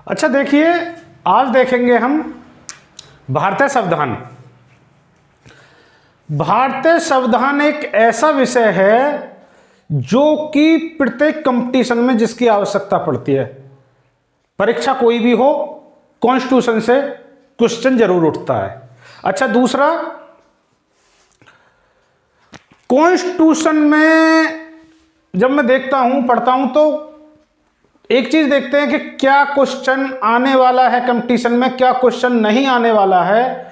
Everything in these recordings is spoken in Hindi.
अच्छा देखिए, आज देखेंगे हम भारतीय संविधान। भारतीय संविधान एक ऐसा विषय है जो कि प्रत्येक कंपटीशन में जिसकी आवश्यकता पड़ती है। परीक्षा कोई भी हो, कॉन्स्टिट्यूशन से क्वेश्चन जरूर उठता है। अच्छा, दूसरा, कॉन्स्टिट्यूशन में जब मैं देखता हूं, पढ़ता हूं, तो एक चीज देखते हैं कि क्या क्वेश्चन आने वाला है कंपटीशन में, क्या क्वेश्चन नहीं आने वाला है।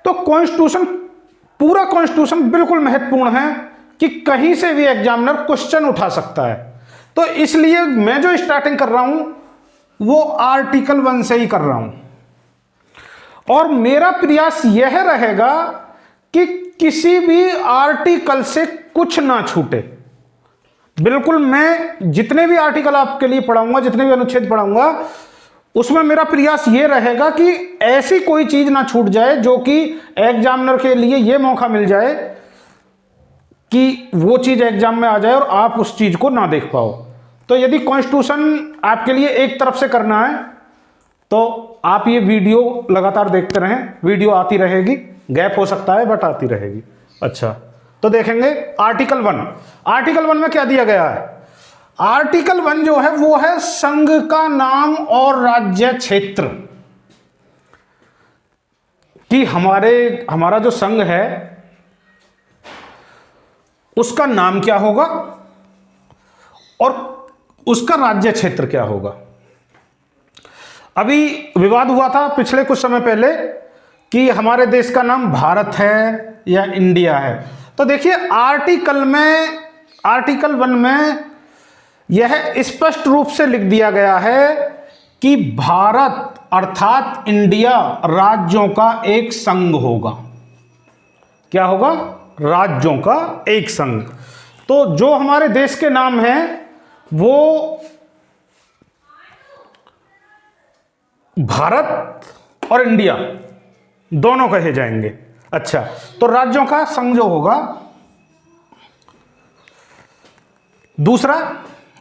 तो कॉन्स्टिट्यूशन, पूरा कॉन्स्टिट्यूशन बिल्कुल महत्वपूर्ण है कि कहीं से भी एग्जामिनर क्वेश्चन उठा सकता है। तो इसलिए मैं जो स्टार्टिंग कर रहा हूं वो आर्टिकल 1 से ही कर रहा हूं, और मेरा प्रयास यह रहेगा कि किसी भी आर्टिकल से कुछ ना छूटे। बिल्कुल, मैं जितने भी आर्टिकल आपके लिए पढ़ाऊंगा, जितने भी अनुच्छेद पढ़ाऊंगा, उसमें मेरा प्रयास यह रहेगा कि ऐसी कोई चीज ना छूट जाए जो कि एग्जामिनर के लिए यह मौका मिल जाए कि वो चीज एग्जाम में आ जाए और आप उस चीज को ना देख पाओ। तो यदि कॉन्स्टिट्यूशन आपके लिए एक तरफ से करना है तो आप ये वीडियो लगातार देखते रहें। वीडियो आती रहेगी, गैप हो सकता है बट आती रहेगी। अच्छा, तो देखेंगे आर्टिकल 1। आर्टिकल 1 में क्या दिया गया है? आर्टिकल 1 जो है वो है संघ का नाम और राज्य क्षेत्र। कि हमारा जो संघ है उसका नाम क्या होगा और उसका राज्य क्षेत्र क्या होगा। अभी विवाद हुआ था पिछले कुछ समय पहले कि हमारे देश का नाम भारत है या इंडिया है। तो देखिए, आर्टिकल 1 में यह स्पष्ट रूप से लिख दिया गया है कि भारत अर्थात इंडिया राज्यों का एक संघ होगा। क्या होगा? राज्यों का एक संघ। तो जो हमारे देश के नाम हैं वो भारत और इंडिया दोनों कहे जाएंगे। अच्छा, तो राज्यों का संघ जो होगा। दूसरा,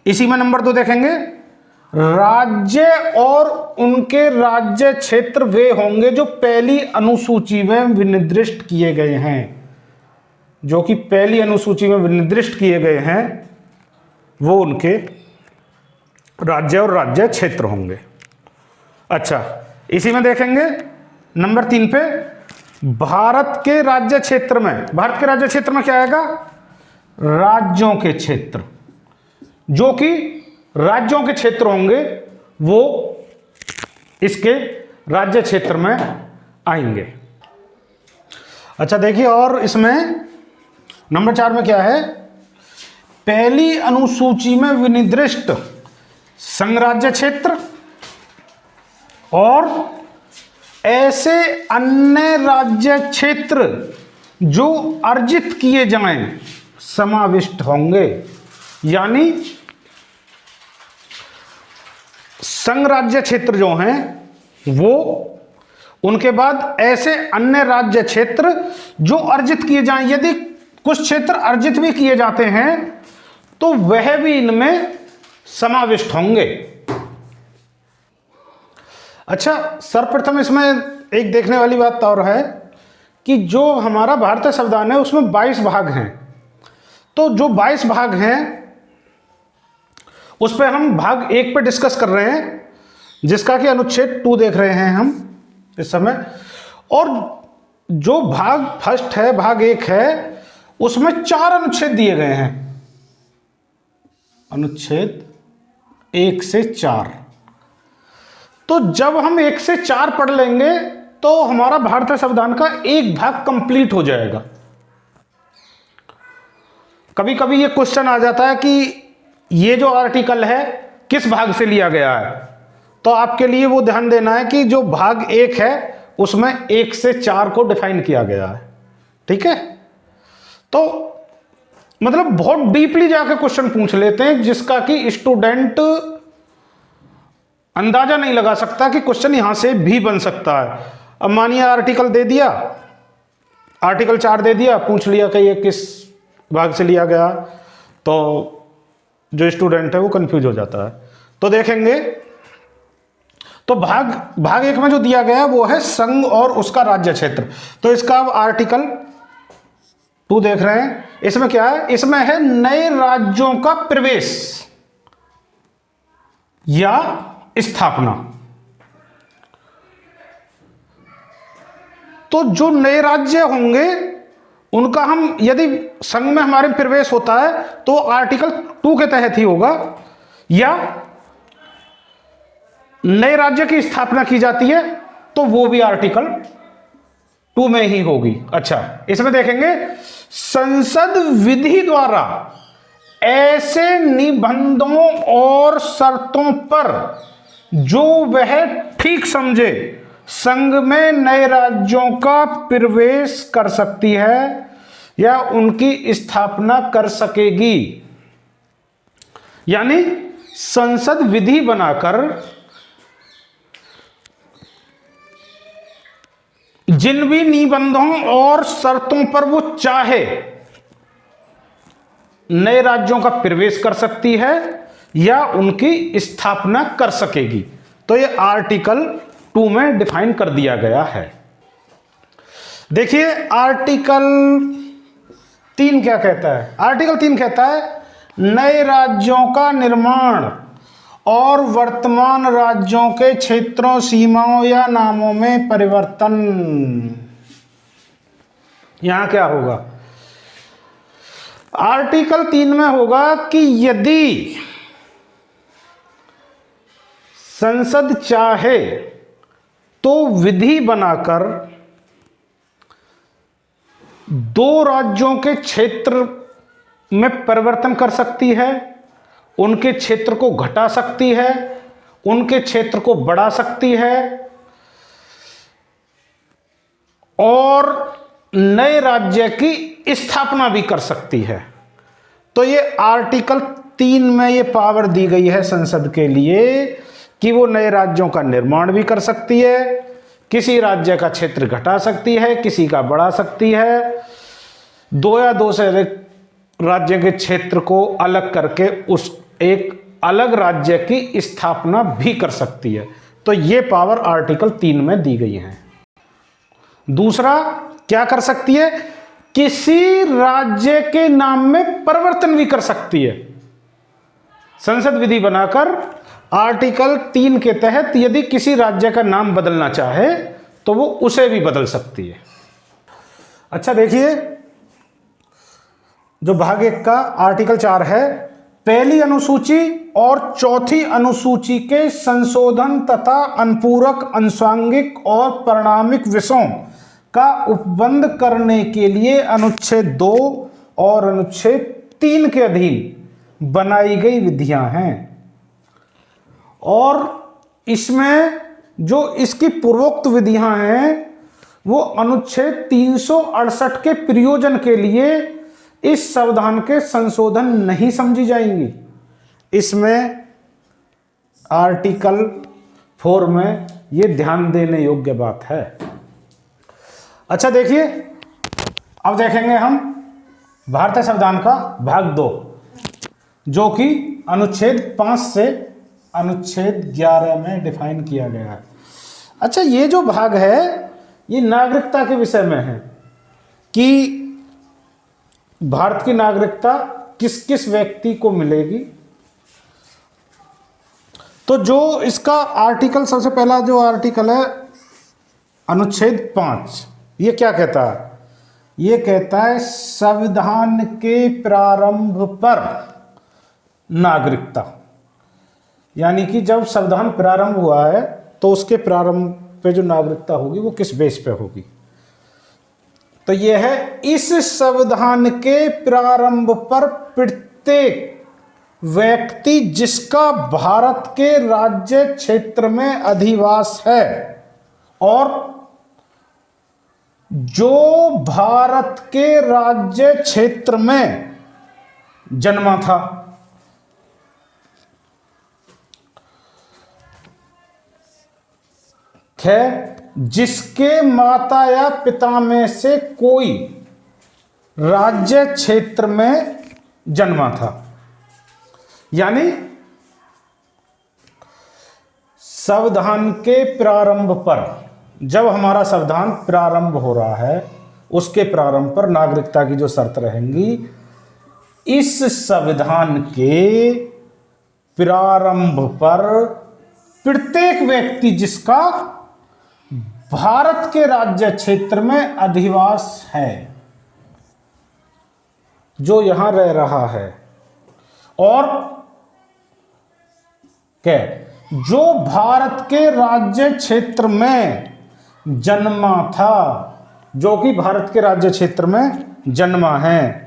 इसी में नंबर 2 देखेंगे, राज्य और उनके राज्य क्षेत्र वे होंगे जो पहली अनुसूची में विनिर्दिष्ट किए गए हैं। जो कि पहली अनुसूची में विनिर्दिष्ट किए गए हैं वो उनके राज्य और राज्य क्षेत्र होंगे। अच्छा, इसी में देखेंगे नंबर 3 पे, भारत के राज्य क्षेत्र में क्या आएगा? राज्यों के क्षेत्र। जो कि राज्यों के क्षेत्र होंगे वो इसके राज्य क्षेत्र में आएंगे। अच्छा देखिए, और इसमें नंबर 4 में क्या है? पहली अनुसूची में विनिर्दिष्ट संघ राज्य क्षेत्र और ऐसे अन्य राज्य क्षेत्र जो अर्जित किए जाएं समाविष्ट होंगे। यानी संघ राज्य क्षेत्र जो हैं वो, उनके बाद ऐसे अन्य राज्य क्षेत्र जो अर्जित किए जाएं। यदि कुछ क्षेत्र अर्जित भी किए जाते हैं तो वह भी इनमें समाविष्ट होंगे। अच्छा, सर्वप्रथम इसमें एक देखने वाली बात और है कि जो हमारा भारतीय संविधान है उसमें 22 भाग हैं। तो जो 22 भाग हैं उस पर हम भाग 1 पे डिस्कस कर रहे हैं, जिसका कि अनुच्छेद 2 देख रहे हैं हम इस समय। और जो भाग फर्स्ट है, भाग 1 है, उसमें 4 अनुच्छेद दिए गए हैं। अनुच्छेद 1 से 4। तो जब हम 1 से 4 पढ़ लेंगे तो हमारा भारतीय संविधान का एक भाग कंप्लीट हो जाएगा। कभी कभी ये क्वेश्चन आ जाता है कि ये जो आर्टिकल है किस भाग से लिया गया है। तो आपके लिए वो ध्यान देना है कि जो भाग 1 है उसमें 1 से 4 को डिफाइन किया गया है। ठीक है? तो मतलब बहुत डीपली जाकर क्वेश्चन पूछ लेते हैं जिसका कि स्टूडेंट अंदाजा नहीं लगा सकता कि क्वेश्चन यहां से भी बन सकता है। अब मानिए आर्टिकल दे दिया, आर्टिकल 4 दे दिया, पूछ लिया कि ये किस भाग से लिया गया, तो जो स्टूडेंट है वो कंफ्यूज हो जाता है। तो देखेंगे तो भाग एक में जो दिया गया वो है संघ और उसका राज्य क्षेत्र। तो इसका अब आर्टिकल 2 देख रहे हैं, इसमें क्या है, इसमें है नए राज्यों का प्रवेश या स्थापना। तो जो नए राज्य होंगे उनका हम यदि संघ में हमारे प्रवेश होता है तो आर्टिकल 2 के तहत ही होगा, या नए राज्य की स्थापना की जाती है तो वो भी आर्टिकल 2 में ही होगी। अच्छा, इसमें देखेंगे संसद विधि द्वारा ऐसे निबंधों और शर्तों पर जो वह ठीक समझे संघ में नए राज्यों का प्रवेश कर सकती है या उनकी स्थापना कर सकेगी। यानी संसद विधि बनाकर जिन भी निबंधों और शर्तों पर वो चाहे नए राज्यों का प्रवेश कर सकती है या उनकी स्थापना कर सकेगी। तो ये आर्टिकल 2 में डिफाइन कर दिया गया है। देखिए आर्टिकल 3 क्या कहता है। आर्टिकल 3 कहता है नए राज्यों का निर्माण और वर्तमान राज्यों के क्षेत्रों, सीमाओं या नामों में परिवर्तन। यहां क्या होगा, आर्टिकल 3 में होगा कि यदि संसद चाहे तो विधि बनाकर 2 राज्यों के क्षेत्र में परिवर्तन कर सकती है, उनके क्षेत्र को घटा सकती है, उनके क्षेत्र को बढ़ा सकती है और नए राज्य की स्थापना भी कर सकती है। तो ये आर्टिकल 3 में ये पावर दी गई है संसद के लिए कि वो नए राज्यों का निर्माण भी कर सकती है, किसी राज्य का क्षेत्र घटा सकती है, किसी का बढ़ा सकती है, 2 या 2 से अधिक राज्य के क्षेत्र को अलग करके उस एक अलग राज्य की स्थापना भी कर सकती है। तो ये पावर आर्टिकल 3 में दी गई है। दूसरा क्या कर सकती है, किसी राज्य के नाम में परिवर्तन भी कर सकती है। संसद विधि बनाकर आर्टिकल 3 के तहत यदि किसी राज्य का नाम बदलना चाहे तो वो उसे भी बदल सकती है। अच्छा देखिए, जो भाग 1 का आर्टिकल 4 है, पहली अनुसूची और चौथी अनुसूची के संशोधन तथा अनुपूरक, आनुषंगिक और परिणामिक विषयों का उपबंध करने के लिए अनुच्छेद 2 और अनुच्छेद 3 के अधीन बनाई गई विधियां हैं। और इसमें जो इसकी पूर्वोक्त विधियां हैं वो अनुच्छेद 368 के प्रयोजन के लिए इस संविधान के संशोधन नहीं समझी जाएंगी। इसमें आर्टिकल 4 में ये ध्यान देने योग्य बात है। अच्छा देखिए, अब देखेंगे हम भारतीय संविधान का भाग 2 जो कि अनुच्छेद 5 से अनुच्छेद 11 में डिफाइन किया गया है। अच्छा, ये जो भाग है ये नागरिकता के विषय में है कि भारत की नागरिकता किस किस व्यक्ति को मिलेगी। तो जो इसका आर्टिकल, सबसे पहला जो आर्टिकल है अनुच्छेद 5, ये क्या कहता है, ये कहता है संविधान के प्रारंभ पर नागरिकता। यानी कि जब संविधान प्रारंभ हुआ है तो उसके प्रारंभ पे जो नागरिकता होगी वो किस बेस पे होगी। तो यह है, इस संविधान के प्रारंभ पर प्रत्येक व्यक्ति जिसका भारत के राज्य क्षेत्र में अधिवास है और जो भारत के राज्य क्षेत्र में जन्मा था, है जिसके माता या पिता में से कोई राज्य क्षेत्र में जन्मा था। यानी संविधान के प्रारंभ पर, जब हमारा संविधान प्रारंभ हो रहा है उसके प्रारंभ पर नागरिकता की जो शर्त रहेंगी, इस संविधान के प्रारंभ पर प्रत्येक व्यक्ति जिसका भारत के राज्य क्षेत्र में अधिवास है, जो यहां रह रहा है, और क्या जो भारत के राज्य क्षेत्र में जन्मा था, जो कि भारत के राज्य क्षेत्र में जन्मा है,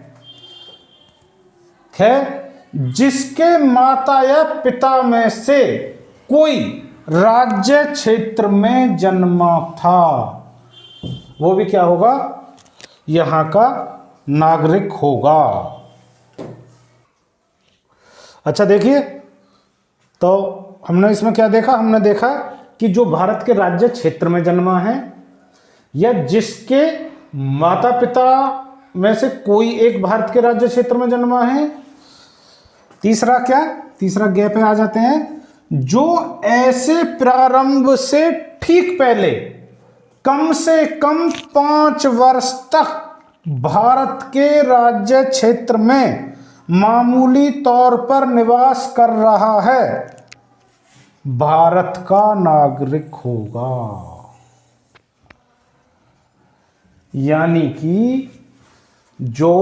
जिसके माता या पिता में से कोई राज्य क्षेत्र में जन्मा था, वो भी क्या होगा, यहां का नागरिक होगा। अच्छा देखिए, तो हमने इसमें क्या देखा, हमने देखा कि जो भारत के राज्य क्षेत्र में जन्मा है या जिसके माता पिता में से कोई एक भारत के राज्य क्षेत्र में जन्मा है। तीसरा क्या, तीसरा गैप पे आ जाते हैं, जो ऐसे प्रारंभ से ठीक पहले कम से कम 5 वर्ष तक भारत के राज्य क्षेत्र में मामूली तौर पर निवास कर रहा है, भारत का नागरिक होगा। यानी कि जो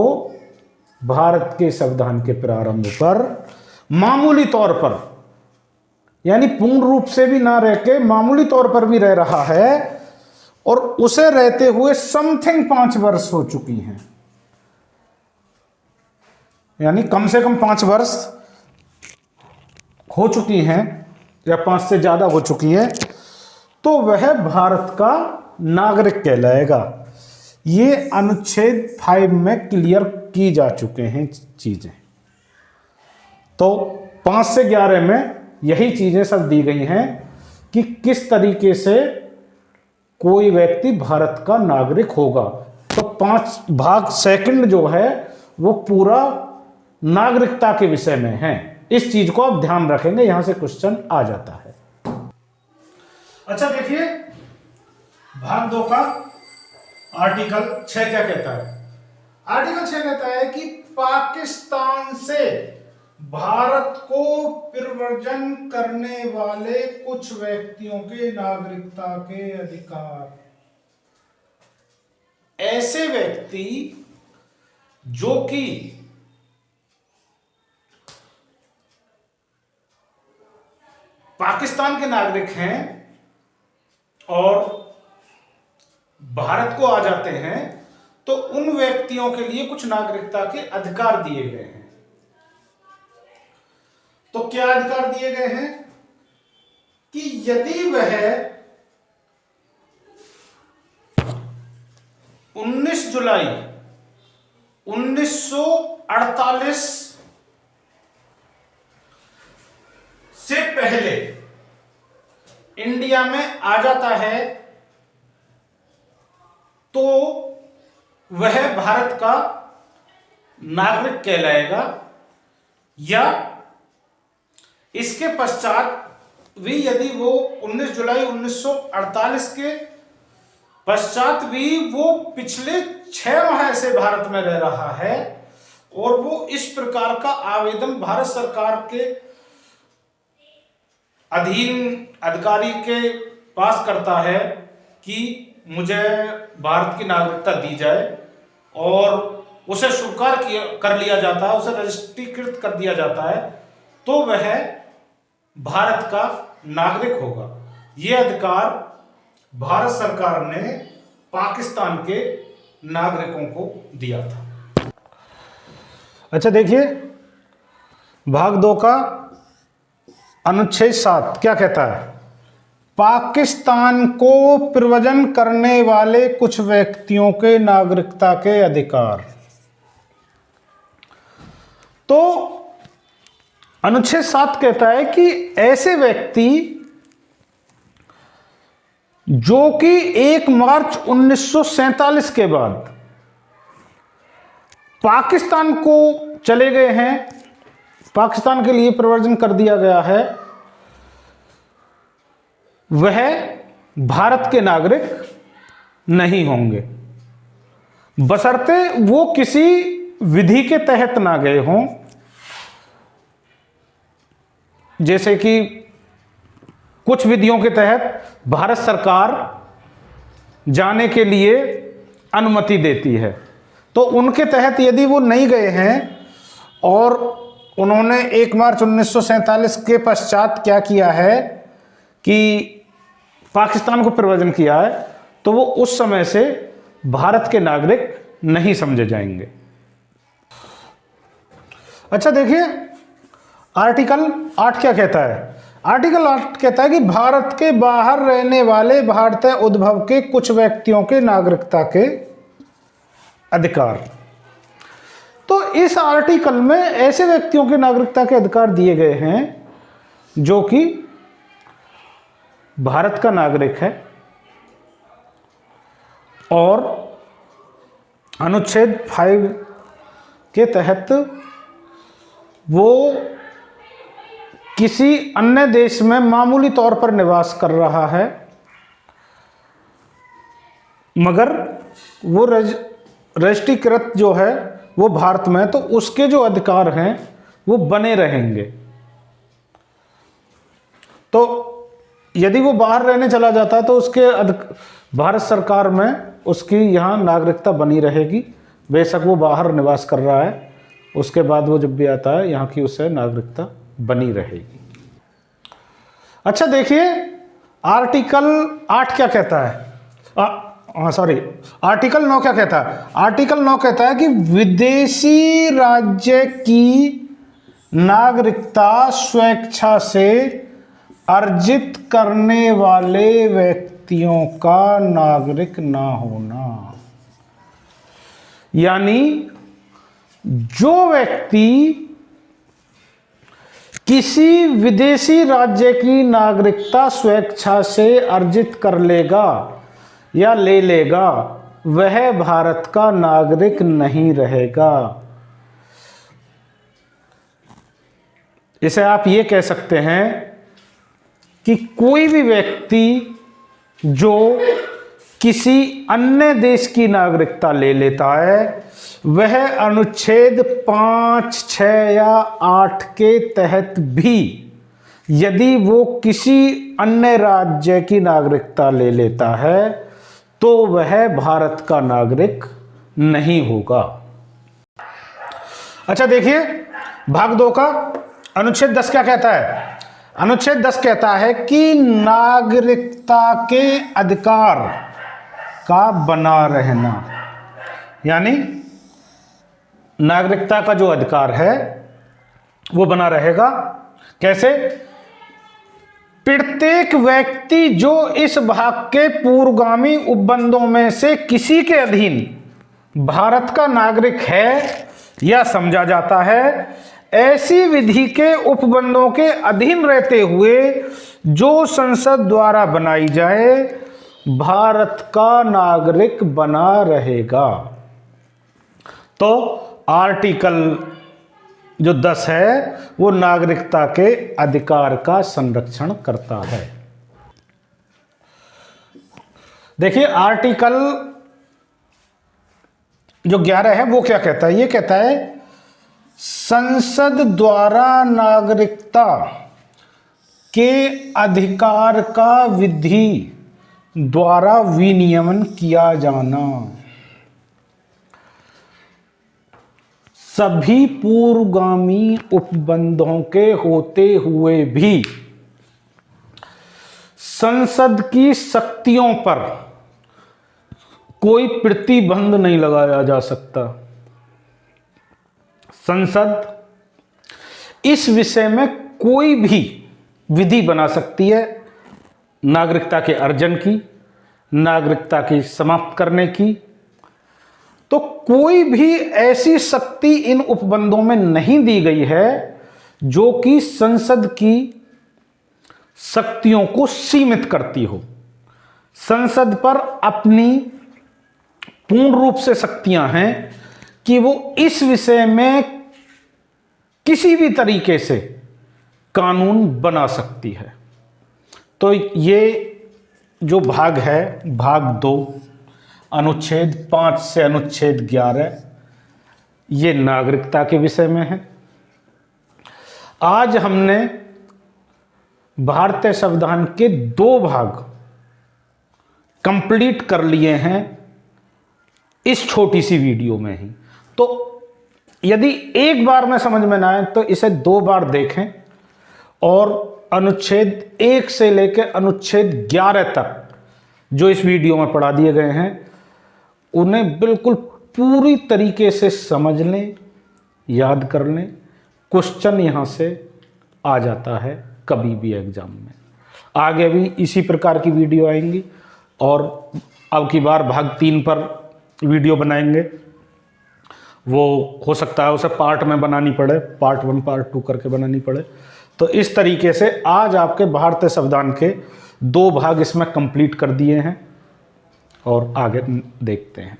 भारत के संविधान के प्रारंभ पर मामूली तौर पर, यानी पूर्ण रूप से भी ना रह के मामूली तौर पर भी रह रहा है, और उसे रहते हुए समथिंग 5 वर्ष हो चुकी हैं, यानी कम से कम 5 वर्ष हो चुकी हैं या 5 से ज्यादा हो चुकी है, तो वह भारत का नागरिक कहलाएगा। ये अनुच्छेद 5 में क्लियर की जा चुके हैं चीजें। तो 5 से 11 में यही चीजें सब दी गई हैं कि किस तरीके से कोई व्यक्ति भारत का नागरिक होगा। तो 5 भाग सेकंड जो है वो पूरा नागरिकता के विषय में है। इस चीज को आप ध्यान रखेंगे, यहां से क्वेश्चन आ जाता है। अच्छा देखिए, भाग 2 का आर्टिकल 6 क्या कहता है। आर्टिकल 6 कहता है कि पाकिस्तान से भारत को प्रव्रजन करने वाले कुछ व्यक्तियों के नागरिकता के अधिकार। ऐसे व्यक्ति जो कि पाकिस्तान के नागरिक हैं और भारत को आ जाते हैं, तो उन व्यक्तियों के लिए कुछ नागरिकता के अधिकार दिए गए हैं। तो क्या अधिकार दिए गए हैं कि यदि वह 19 जुलाई 1948 से पहले इंडिया में आ जाता है, तो वह भारत का नागरिक कहलाएगा। या इसके पश्चात भी यदि वो 19 जुलाई 1948 के पश्चात भी वो पिछले 6 माह से भारत में रह रहा है और वो इस प्रकार का आवेदन भारत सरकार के अधीन अधिकारी के पास करता है कि मुझे भारत की नागरिकता दी जाए, और उसे स्वीकार कर लिया जाता है, उसे रजिस्ट्रीकृत कर दिया जाता है, तो वह भारत का नागरिक होगा। यह अधिकार भारत सरकार ने पाकिस्तान के नागरिकों को दिया था। अच्छा देखिए, भाग 2 का अनुच्छेद 7 क्या कहता है। पाकिस्तान को प्रव्रजन करने वाले कुछ व्यक्तियों के नागरिकता के अधिकार। तो अनुच्छेद 7 कहता है कि ऐसे व्यक्ति जो कि 1 मार्च 1947 के बाद पाकिस्तान को चले गए हैं, पाकिस्तान के लिए प्रव्रजन कर दिया गया है, वह भारत के नागरिक नहीं होंगे, बशर्ते वो किसी विधि के तहत ना गए हों। जैसे कि कुछ विधियों के तहत भारत सरकार जाने के लिए अनुमति देती है, तो उनके तहत यदि वो नहीं गए हैं और उन्होंने 1 मार्च 1947 के पश्चात क्या किया है कि पाकिस्तान को प्रव्रजन किया है, तो वो उस समय से भारत के नागरिक नहीं समझे जाएंगे। अच्छा देखिए, आर्टिकल 8 क्या कहता है? आर्टिकल 8 कहता है कि भारत के बाहर रहने वाले भारतीय उद्भव के कुछ व्यक्तियों के नागरिकता के अधिकार। तो इस आर्टिकल में ऐसे व्यक्तियों के नागरिकता के अधिकार दिए गए हैं जो कि भारत का नागरिक है और अनुच्छेद 5 के तहत वो किसी अन्य देश में मामूली तौर पर निवास कर रहा है, मगर वो रजिस्ट्रीकृत जो है वो भारत में, तो उसके जो अधिकार हैं वो बने रहेंगे। तो यदि वो बाहर रहने चला जाता है तो उसके भारत सरकार में उसकी यहाँ नागरिकता बनी रहेगी, बेशक वो बाहर निवास कर रहा है, उसके बाद वो जब भी आता है यहाँ की उससे नागरिकता बनी रहेगी। अच्छा देखिए, आर्टिकल 8 क्या कहता है? आर्टिकल 9 क्या कहता है? आर्टिकल 9 कहता है कि विदेशी राज्य की नागरिकता स्वेच्छा से अर्जित करने वाले व्यक्तियों का नागरिक ना होना। यानी जो व्यक्ति किसी विदेशी राज्य की नागरिकता स्वेच्छा से अर्जित कर लेगा या ले लेगा, वह भारत का नागरिक नहीं रहेगा। इसे आप ये कह सकते हैं कि कोई भी व्यक्ति जो किसी अन्य देश की नागरिकता ले लेता है, वह अनुच्छेद 5, 6 या 8 के तहत भी यदि वो किसी अन्य राज्य की नागरिकता ले लेता है तो वह भारत का नागरिक नहीं होगा। अच्छा देखिए, भाग 2 का अनुच्छेद 10 क्या कहता है? अनुच्छेद 10 कहता है कि नागरिकता के अधिकार का बना रहना। यानी नागरिकता का जो अधिकार है वो बना रहेगा। कैसे? प्रत्येक व्यक्ति जो इस भाग के पूर्वगामी उपबंधों में से किसी के अधीन भारत का नागरिक है या समझा जाता है, ऐसी विधि के उपबंधों के अधीन रहते हुए जो संसद द्वारा बनाई जाए, भारत का नागरिक बना रहेगा। तो आर्टिकल जो 10 है वो नागरिकता के अधिकार का संरक्षण करता है। देखिए, आर्टिकल जो 11 है वो क्या कहता है? ये कहता है संसद द्वारा नागरिकता के अधिकार का विधि द्वारा विनियमन किया जाना। सभी पूर्वगामी उपबंधों के होते हुए भी संसद की शक्तियों पर कोई प्रतिबंध नहीं लगाया जा सकता। संसद इस विषय में कोई भी विधि बना सकती है, नागरिकता के अर्जन की, नागरिकता की समाप्त करने की। तो कोई भी ऐसी शक्ति इन उपबंधों में नहीं दी गई है जो कि संसद की शक्तियों को सीमित करती हो। संसद पर अपनी पूर्ण रूप से शक्तियां हैं कि वो इस विषय में किसी भी तरीके से कानून बना सकती है। तो ये जो भाग है, भाग 2, अनुच्छेद 5 से अनुच्छेद 11, ये नागरिकता के विषय में है। आज हमने भारतीय संविधान के 2 भाग कंप्लीट कर लिए हैं इस छोटी सी वीडियो में ही। तो यदि एक बार में समझ में ना आए तो इसे 2 बार देखें और अनुच्छेद 1 से लेकर अनुच्छेद 11 तक जो इस वीडियो में पढ़ा दिए गए हैं उन्हें बिल्कुल पूरी तरीके से समझ लें, याद कर लें। क्वेश्चन यहाँ से आ जाता है कभी भी एग्जाम में। आगे भी इसी प्रकार की वीडियो आएंगी और अब की बार भाग 3 पर वीडियो बनाएंगे। वो हो सकता है उसे पार्ट में बनानी पड़े, पार्ट 1 पार्ट 2 करके बनानी पड़े। तो इस तरीके से आज आपके भारतीय संविधान के 2 भाग इसमें कंप्लीट कर दिए हैं और आगे देखते हैं।